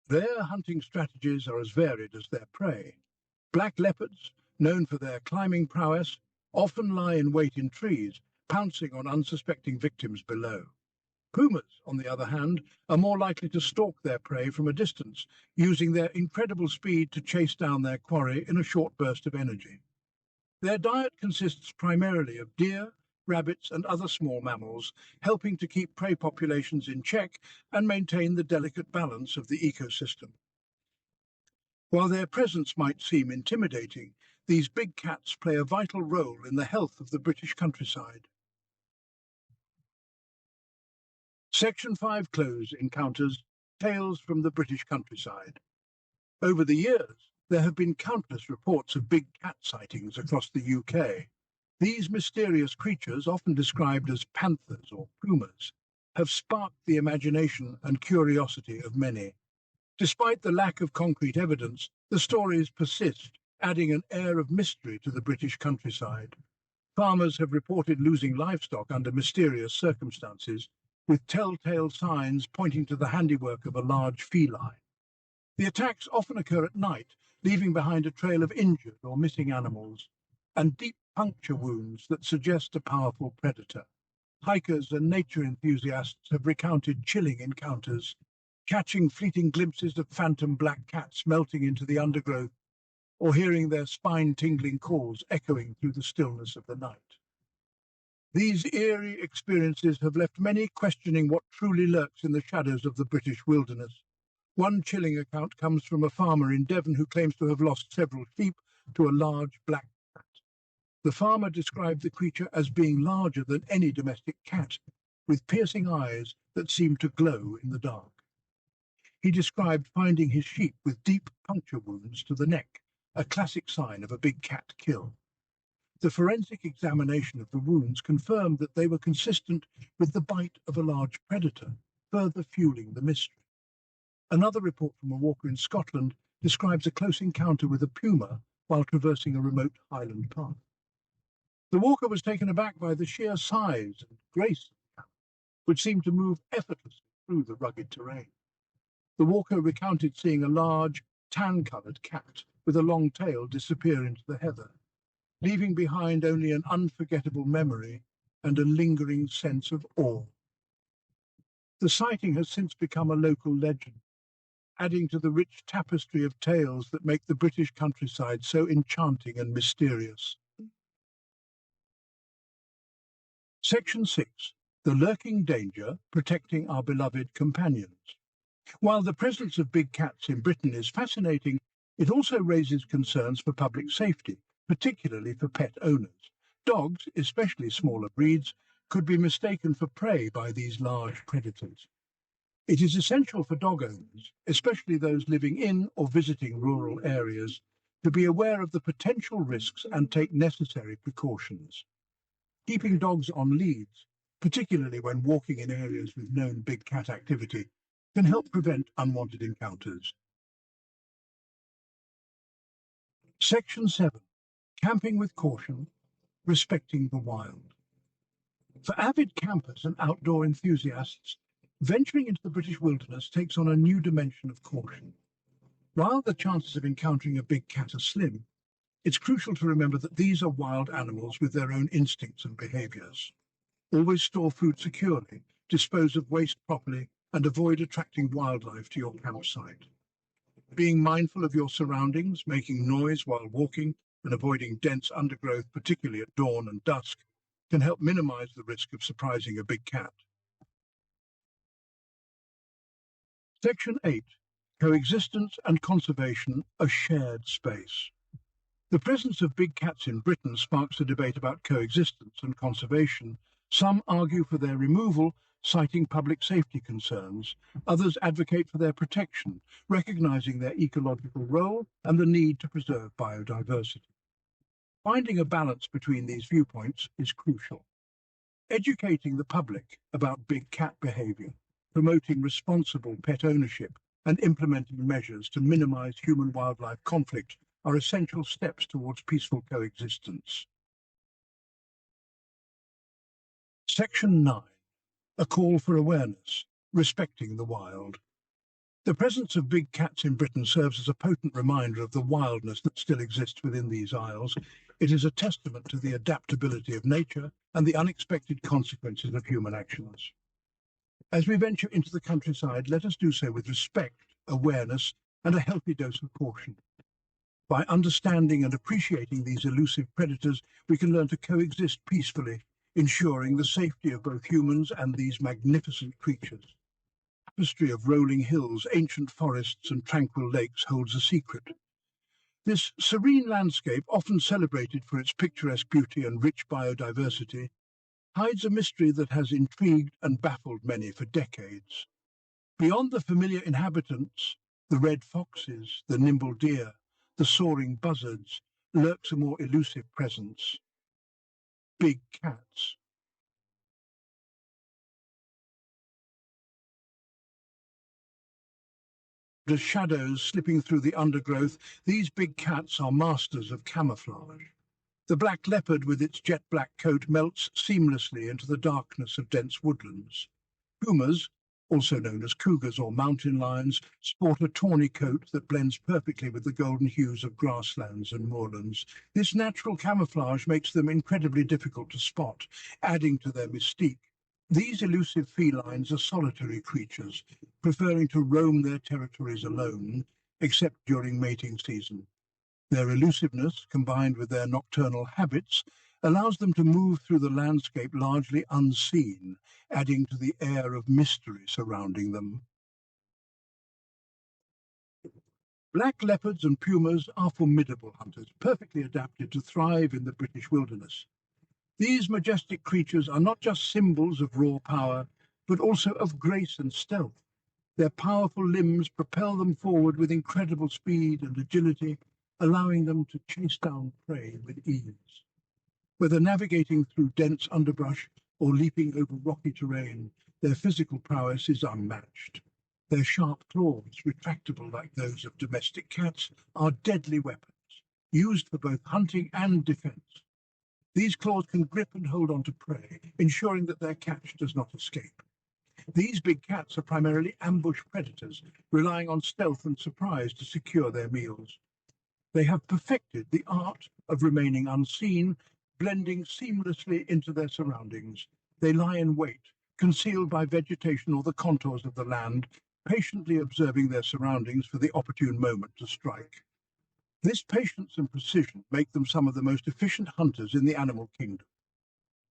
Their hunting strategies are as varied as their prey. Black leopards, known for their climbing prowess, often lie in wait in trees, pouncing on unsuspecting victims below. Pumas, on the other hand, are more likely to stalk their prey from a distance, using their incredible speed to chase down their quarry in a short burst of energy. Their diet consists primarily of deer, rabbits and other small mammals, helping to keep prey populations in check and maintain the delicate balance of the ecosystem. While their presence might seem intimidating, these big cats play a vital role in the health of the British countryside. Section 5 Close encounters tales from the British countryside. Over the years, there have been countless reports of big cat sightings across the UK. These mysterious creatures, often described as panthers or pumas, have sparked the imagination and curiosity of many. Despite the lack of concrete evidence, the stories persist, adding an air of mystery to the British countryside. Farmers have reported losing livestock under mysterious circumstances, with telltale signs pointing to the handiwork of a large feline. The attacks often occur at night, leaving behind a trail of injured or missing animals, and deep puncture wounds that suggest a powerful predator. Hikers and nature enthusiasts have recounted chilling encounters, catching fleeting glimpses of phantom black cats melting into the undergrowth, or hearing their spine-tingling calls echoing through the stillness of the night. These eerie experiences have left many questioning what truly lurks in the shadows of the British wilderness. One chilling account comes from a farmer in Devon who claims to have lost several sheep to a large black cat. The farmer described the creature as being larger than any domestic cat, with piercing eyes that seemed to glow in the dark. He described finding his sheep with deep puncture wounds to the neck, a classic sign of a big cat kill. The forensic examination of the wounds confirmed that they were consistent with the bite of a large predator, further fueling the mystery. Another report from a walker in Scotland describes a close encounter with a puma while traversing a remote highland path. The walker was taken aback by the sheer size and grace of the animal, which seemed to move effortlessly through the rugged terrain. The walker recounted seeing a large, tan-coloured cat with a long tail disappear into the heather, leaving behind only an unforgettable memory and a lingering sense of awe. The sighting has since become a local legend, adding to the rich tapestry of tales that make the British countryside so enchanting and mysterious. Section 6. The Lurking Danger Protecting Our Beloved Companions. While the presence of big cats in Britain is fascinating, it also raises concerns for public safety, particularly for pet owners. Dogs, especially smaller breeds, could be mistaken for prey by these large predators. It is essential for dog owners, especially those living in or visiting rural areas, to be aware of the potential risks and take necessary precautions. Keeping dogs on leads, particularly when walking in areas with known big cat activity, can help prevent unwanted encounters. Section 7. Camping with Caution, Respecting the Wild. For avid campers and outdoor enthusiasts, venturing into the British wilderness takes on a new dimension of caution. While the chances of encountering a big cat are slim, it's crucial to remember that these are wild animals with their own instincts and behaviours. Always store food securely, dispose of waste properly, and avoid attracting wildlife to your campsite. Being mindful of your surroundings, making noise while walking, and avoiding dense undergrowth, particularly at dawn and dusk, can help minimize the risk of surprising a big cat. Section 8. Coexistence and Conservation, a Shared Space. The presence of big cats in Britain sparks a debate about coexistence and conservation. Some argue for their removal, citing public safety concerns. Others advocate for their protection, recognizing their ecological role and the need to preserve biodiversity. Finding a balance between these viewpoints is crucial. Educating the public about big cat behavior, promoting responsible pet ownership, and implementing measures to minimize human-wildlife conflict are essential steps towards peaceful coexistence. Section 9. A Call for Awareness, Respecting the Wild. The presence of big cats in Britain serves as a potent reminder of the wildness that still exists within these isles. It is a testament to the adaptability of nature and the unexpected consequences of human actions. As we venture into the countryside, let us do so with respect, awareness, and a healthy dose of caution. By understanding and appreciating these elusive predators, we can learn to coexist peacefully, ensuring the safety of both humans and these magnificent creatures. The tapestry of rolling hills, ancient forests, and tranquil lakes holds a secret. This serene landscape, often celebrated for its picturesque beauty and rich biodiversity, hides a mystery that has intrigued and baffled many for decades. Beyond the familiar inhabitants, the red foxes, the nimble deer, the soaring buzzards, lurks a more elusive presence: big cats. As shadows slipping through the undergrowth, these big cats are masters of camouflage. The black leopard with its jet-black coat melts seamlessly into the darkness of dense woodlands. Pumas, also known as cougars or mountain lions, sport a tawny coat that blends perfectly with the golden hues of grasslands and moorlands. This natural camouflage makes them incredibly difficult to spot, adding to their mystique. These elusive felines are solitary creatures, preferring to roam their territories alone, except during mating season. Their elusiveness, combined with their nocturnal habits, allows them to move through the landscape largely unseen, adding to the air of mystery surrounding them. Black leopards and pumas are formidable hunters, perfectly adapted to thrive in the British wilderness. These majestic creatures are not just symbols of raw power, but also of grace and stealth. Their powerful limbs propel them forward with incredible speed and agility, allowing them to chase down prey with ease. Whether navigating through dense underbrush or leaping over rocky terrain, their physical prowess is unmatched. Their sharp claws, retractable like those of domestic cats, are deadly weapons, used for both hunting and defense. These claws can grip and hold on to prey, ensuring that their catch does not escape. These big cats are primarily ambush predators, relying on stealth and surprise to secure their meals. They have perfected the art of remaining unseen, blending seamlessly into their surroundings. They lie in wait, concealed by vegetation or the contours of the land, patiently observing their surroundings for the opportune moment to strike. This patience and precision make them some of the most efficient hunters in the animal kingdom.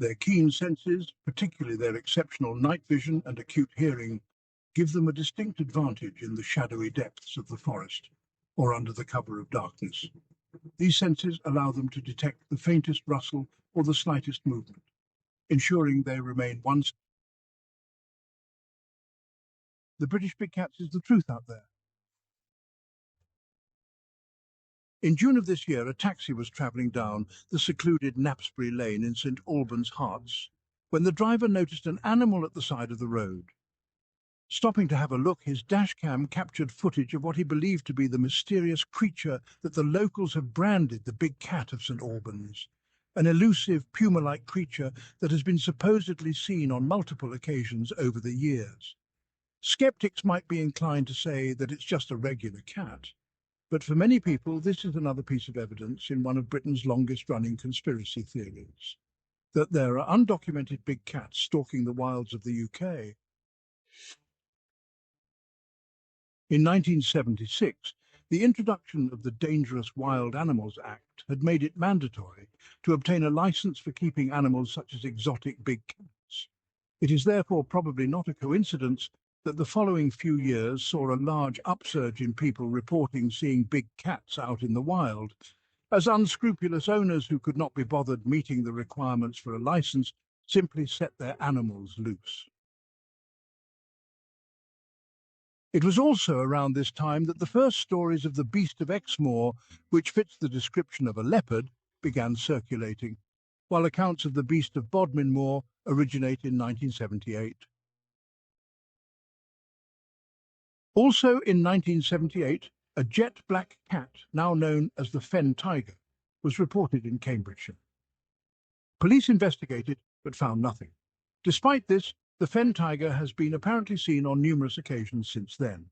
Their keen senses, particularly their exceptional night vision and acute hearing, give them a distinct advantage in the shadowy depths of the forest or under the cover of darkness. These senses allow them to detect the faintest rustle or the slightest movement, ensuring they remain one step. The British big cats is the truth out there. In June of this year, a taxi was travelling down the secluded Knapsbury Lane in St Albans, Herts, when the driver noticed an animal at the side of the road. Stopping to have a look, his dashcam captured footage of what he believed to be the mysterious creature that the locals have branded the Big Cat of St Albans, an elusive puma-like creature that has been supposedly seen on multiple occasions over the years. Skeptics might be inclined to say that it's just a regular cat, but for many people this is another piece of evidence in one of Britain's longest-running conspiracy theories, that there are undocumented big cats stalking the wilds of the UK. In 1976, the introduction of the Dangerous Wild Animals Act had made it mandatory to obtain a license for keeping animals such as exotic big cats. It is therefore probably not a coincidence that the following few years saw a large upsurge in people reporting seeing big cats out in the wild, as unscrupulous owners who could not be bothered meeting the requirements for a license simply set their animals loose. It was also around this time that the first stories of the Beast of Exmoor, which fits the description of a leopard, began circulating, while accounts of the Beast of Bodmin Moor originate in 1978. Also in 1978, a jet-black cat, now known as the fen tiger, was reported in Cambridgeshire. Police investigated but found nothing. Despite this, the fen tiger has been apparently seen on numerous occasions since then.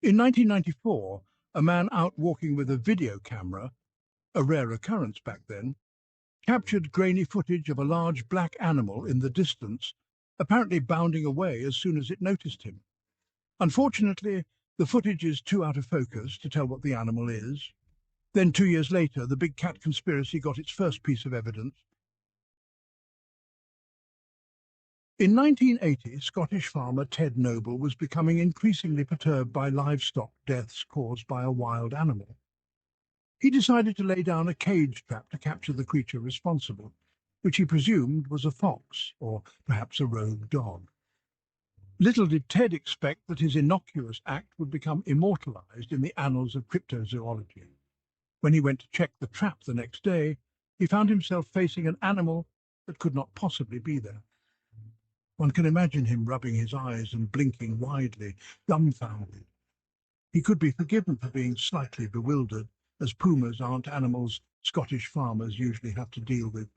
In 1994, a man out walking with a video camera, a rare occurrence back then, captured grainy footage of a large black animal in the distance, apparently bounding away as soon as it noticed him. Unfortunately, the footage is too out of focus to tell what the animal is. Then 2 years later, the big cat conspiracy got its first piece of evidence. In 1980, Scottish farmer Ted Noble was becoming increasingly perturbed by livestock deaths caused by a wild animal. He decided to lay down a cage trap to capture the creature responsible, which he presumed was a fox or perhaps a rogue dog. Little did Ted expect that his innocuous act would become immortalized in the annals of cryptozoology. When he went to check the trap the next day, he found himself facing an animal that could not possibly be there. One can imagine him rubbing his eyes and blinking widely, dumbfounded. He could be forgiven for being slightly bewildered, as pumas aren't animals Scottish farmers usually have to deal with.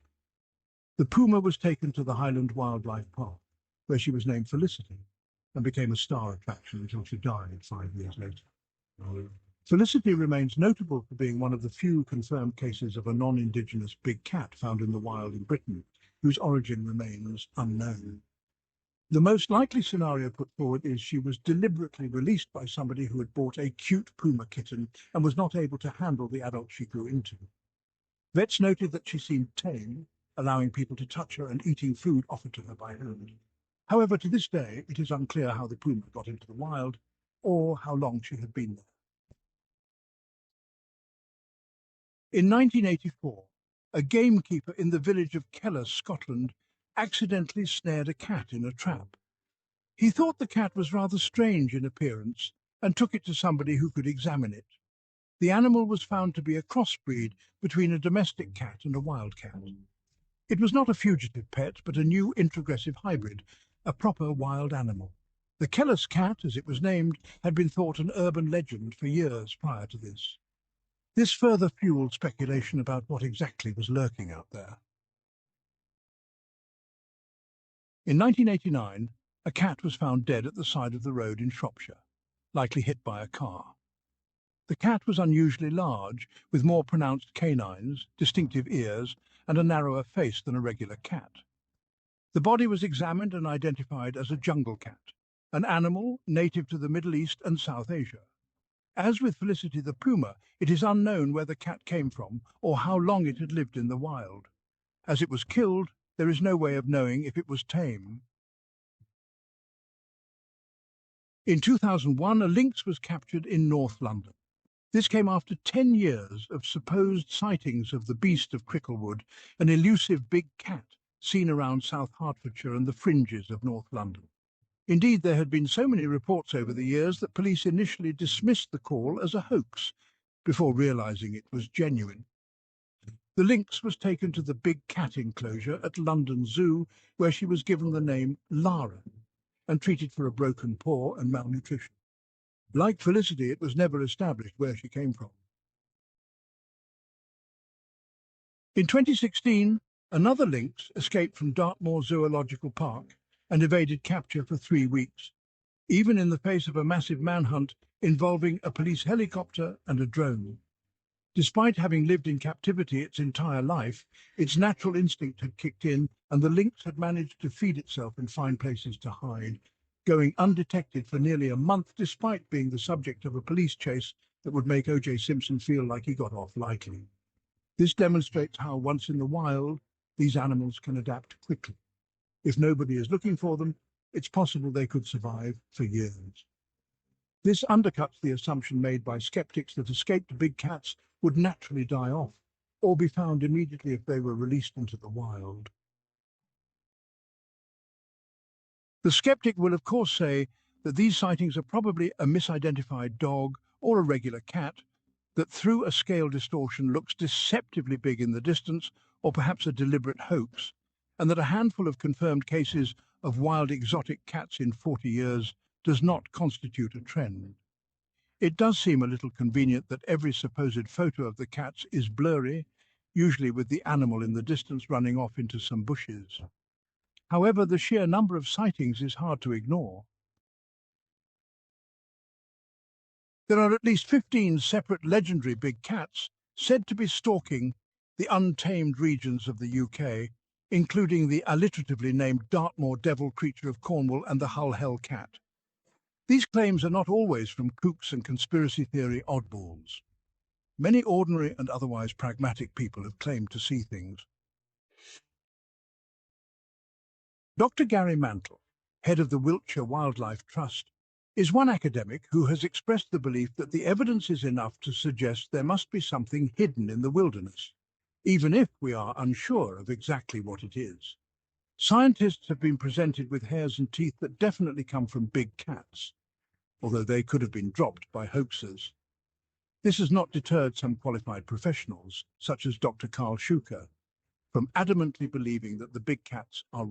The puma was taken to the Highland Wildlife Park, where she was named Felicity, and became a star attraction until she died 5 years later. Felicity remains notable for being one of the few confirmed cases of a non-indigenous big cat found in the wild in Britain, whose origin remains unknown. The most likely scenario put forward is she was deliberately released by somebody who had bought a cute puma kitten and was not able to handle the adult she grew into. Vets noted that she seemed tame, allowing people to touch her and eating food offered to her by hand. However, to this day, it is unclear how the puma got into the wild or how long she had been there. In 1984, a gamekeeper in the village of Keller, Scotland, accidentally snared a cat in a trap. He thought the cat was rather strange in appearance and took it to somebody who could examine it. The animal was found to be a crossbreed between a domestic cat and a wild cat. It was not a fugitive pet, but a new introgressive hybrid, a proper wild animal. The Keller's cat, as it was named, had been thought an urban legend for years prior to this. This further fueled speculation about what exactly was lurking out there. In 1989, a cat was found dead at the side of the road in Shropshire, likely hit by a car. The cat was unusually large, with more pronounced canines, distinctive ears, and a narrower face than a regular cat. The body was examined and identified as a jungle cat, an animal native to the Middle East and South Asia. As with Felicity the puma, it is unknown where the cat came from or how long it had lived in the wild. As it was killed, there is no way of knowing if it was tame. In 2001, a lynx was captured in North London. This came after 10 years of supposed sightings of the beast of Cricklewood, an elusive big cat seen around South Hertfordshire and the fringes of North London. Indeed, there had been so many reports over the years that police initially dismissed the call as a hoax, before realising it was genuine. The lynx was taken to the big cat enclosure at London Zoo, where she was given the name Lara, and treated for a broken paw and malnutrition. Like Felicity, it was never established where she came from. In 2016, another lynx escaped from Dartmoor Zoological Park and evaded capture for 3 weeks, even in the face of a massive manhunt involving a police helicopter and a drone. Despite having lived in captivity its entire life, its natural instinct had kicked in, and the lynx had managed to feed itself and find places to hide, going undetected for nearly a month despite being the subject of a police chase that would make O.J. Simpson feel like he got off lightly. This demonstrates how, once in the wild, these animals can adapt quickly. If nobody is looking for them, it's possible they could survive for years. This undercuts the assumption made by skeptics that escaped big cats would naturally die off, or be found immediately if they were released into the wild. The skeptic will of course say that these sightings are probably a misidentified dog or a regular cat that through a scale distortion looks deceptively big in the distance, or perhaps a deliberate hoax, and that a handful of confirmed cases of wild exotic cats in 40 years does not constitute a trend. It does seem a little convenient that every supposed photo of the cats is blurry, usually with the animal in the distance running off into some bushes. However, the sheer number of sightings is hard to ignore. There are at least 15 separate legendary big cats said to be stalking the untamed regions of the UK, including the alliteratively named Dartmoor devil creature of Cornwall and the Hull Hell cat. These claims are not always from kooks and conspiracy theory oddballs. Many ordinary and otherwise pragmatic people have claimed to see things. Dr. Gary Mantle, head of the Wiltshire Wildlife Trust, is one academic who has expressed the belief that the evidence is enough to suggest there must be something hidden in the wilderness, even if we are unsure of exactly what it is. Scientists have been presented with hairs and teeth that definitely come from big cats, although they could have been dropped by hoaxers. This has not deterred some qualified professionals, such as Dr. Carl Schuker, from adamantly believing that the big cats are